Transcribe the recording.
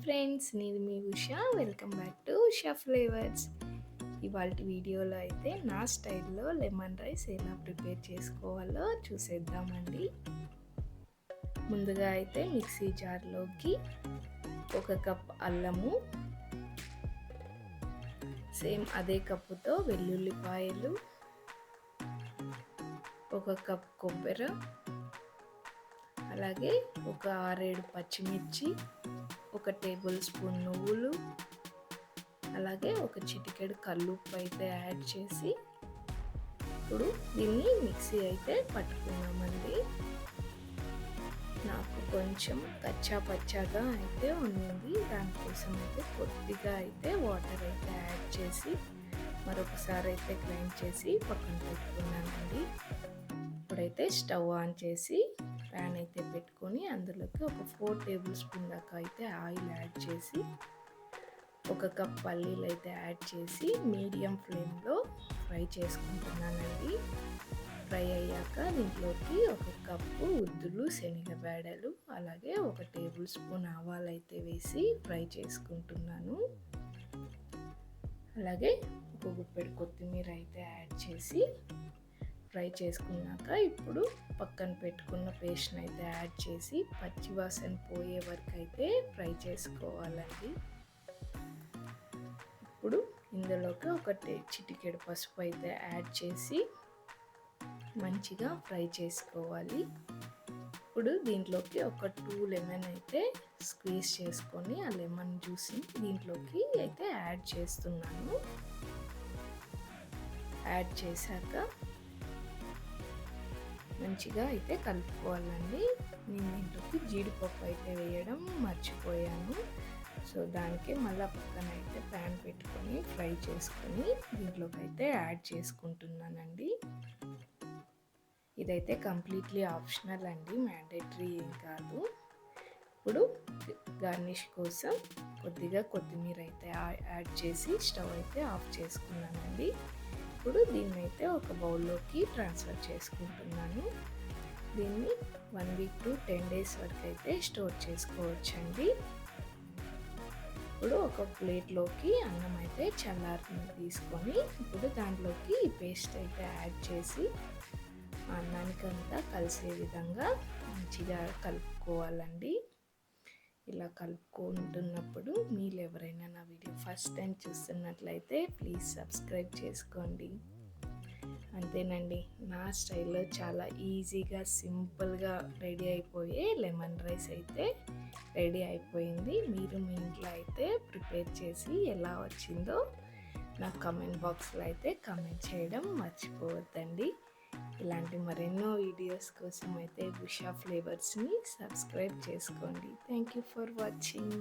Friends, నేను మీ Usha. Welcome back to Usha flavours. ఇవాళ వీడియోలో అయితే నా స్టైల్లో లెమన్ రైస్ ఎలా ప్రిపేర్ చేసుకోవాలో చూసేద్దామండి. ముందుగా అయితే మిక్సీ జార్లోకి 1 కప్ అల్లము, సేమ్ అదే కప్పుతో వెల్లుల్లిపాయలు, 1 కప్ కొబ్బరి, అలాగే ఒక 6-7 పచ్చిమిర్చి, 1 టేబుల్ స్పూన్ నువ్వులు, అలాగే ఒక చిటికెడు కల్లుప్పు అయితే యాడ్ చేసి ఇప్పుడు దీన్ని మిక్సీ అయితే పట్టుకున్నామండి. నాకు కొంచెం కచ్చా పచ్చాగా అయితే ఉంది, దానికోసం అయితే కొద్దిగా అయితే వాటర్ అయితే యాడ్ చేసి మరొకసారి అయితే గ్రైండ్ చేసి పక్కన పెట్టుకున్నానండి. ఇప్పుడైతే స్టవ్ ఆన్ చేసి ప్యాన్ అయితే పెట్టుకొని అందులోకి ఒక 4 టేబుల్ స్పూన్ దాకా అయితే ఆయిల్ యాడ్ చేసి 1 కప్ పల్లీలు అయితే యాడ్ చేసి మీడియం ఫ్లేమ్లో ఫ్రై చేసుకుంటున్నానండి. ఫ్రై అయ్యాక దీంట్లోకి 1 కప్పు ఉద్దులు శనగబేడలు, అలాగే 1 టేబుల్ స్పూన్ ఆవాలు అయితే వేసి ఫ్రై చేసుకుంటున్నాను. అలాగే ఒక గుప్పెడు కొత్తిమీర అయితే యాడ్ చేసి ఫ్రై చేసుకున్నాక ఇప్పుడు పక్కన పెట్టుకున్న పేస్ట్ని అయితే యాడ్ చేసి పచ్చివాసన పోయే వరకు అయితే ఫ్రై చేసుకోవాలండి. ఇప్పుడు ఇందులోకి ఒక చిటికెడు పసుపు అయితే యాడ్ చేసి మంచిగా ఫ్రై చేసుకోవాలి. ఇప్పుడు దీంట్లోకి ఒక 2 లెమన్ అయితే స్క్వీజ్ చేసుకొని ఆ లెమన్ జ్యూస్ని దీంట్లోకి అయితే యాడ్ చేస్తున్నాను. యాడ్ చేశాక మంచిగా అయితే కలుపుకోవాలండి. నేను దీంట్లోకి జీడిపప్పు అయితే వేయడం మర్చిపోయాను. సో దానికి మళ్ళీ పక్కన అయితే ప్యాన్ పెట్టుకొని ఫ్రై చేసుకొని దీంట్లోకి అయితే యాడ్ చేసుకుంటున్నానండి. ఇదైతే కంప్లీట్లీ ఆప్షనల్ అండి, మ్యాండేటరీ ఏం కాదు. ఇప్పుడు గార్నిష్ కోసం కొద్దిగా కొత్తిమీర అయితే యాడ్ చేసి స్టవ్ అయితే ఆఫ్ చేసుకున్నానండి. ఇప్పుడు దీన్ని అయితే ఒక బౌల్లోకి ట్రాన్స్ఫర్ చేసుకుంటున్నాను. దీన్ని 1 వీక్ టు 10 డేస్ వరకు అయితే స్టోర్ చేసుకోవచ్చండి. ఇప్పుడు ఒక ప్లేట్లోకి అన్నం అయితే చల్లారిని తీసుకొని ఇప్పుడు దాంట్లోకి ఈ పేస్ట్ అయితే యాడ్ చేసి అన్నానికంతా కలిసే విధంగా మంచిగా కలుపుకోవాలండి. ఇలా కలుపుకుంటున్నప్పుడు మీరు ఎవరైనా నా వీడియో ఫస్ట్ టైం చూస్తున్నట్లయితే ప్లీజ్ సబ్స్క్రైబ్ చేసుకోండి. అంతేనండి, నా స్టైల్లో చాలా ఈజీగా సింపుల్గా రెడీ అయిపోయే లెమన్ రైస్ అయితే రెడీ అయిపోయింది. మీరు మీ ఇంట్లో అయితే ప్రిపేర్ చేసి ఎలా వచ్చిందో నాకు కమెంట్ బాక్స్లో అయితే కమెంట్ చేయడం మర్చిపోవద్దండి. ఇలాంటి మరెన్నో వీడియోస్ కోసం అయితే ఉషా ఫ్లేవర్స్ని సబ్స్క్రైబ్ చేసుకోండి. Thank you for watching.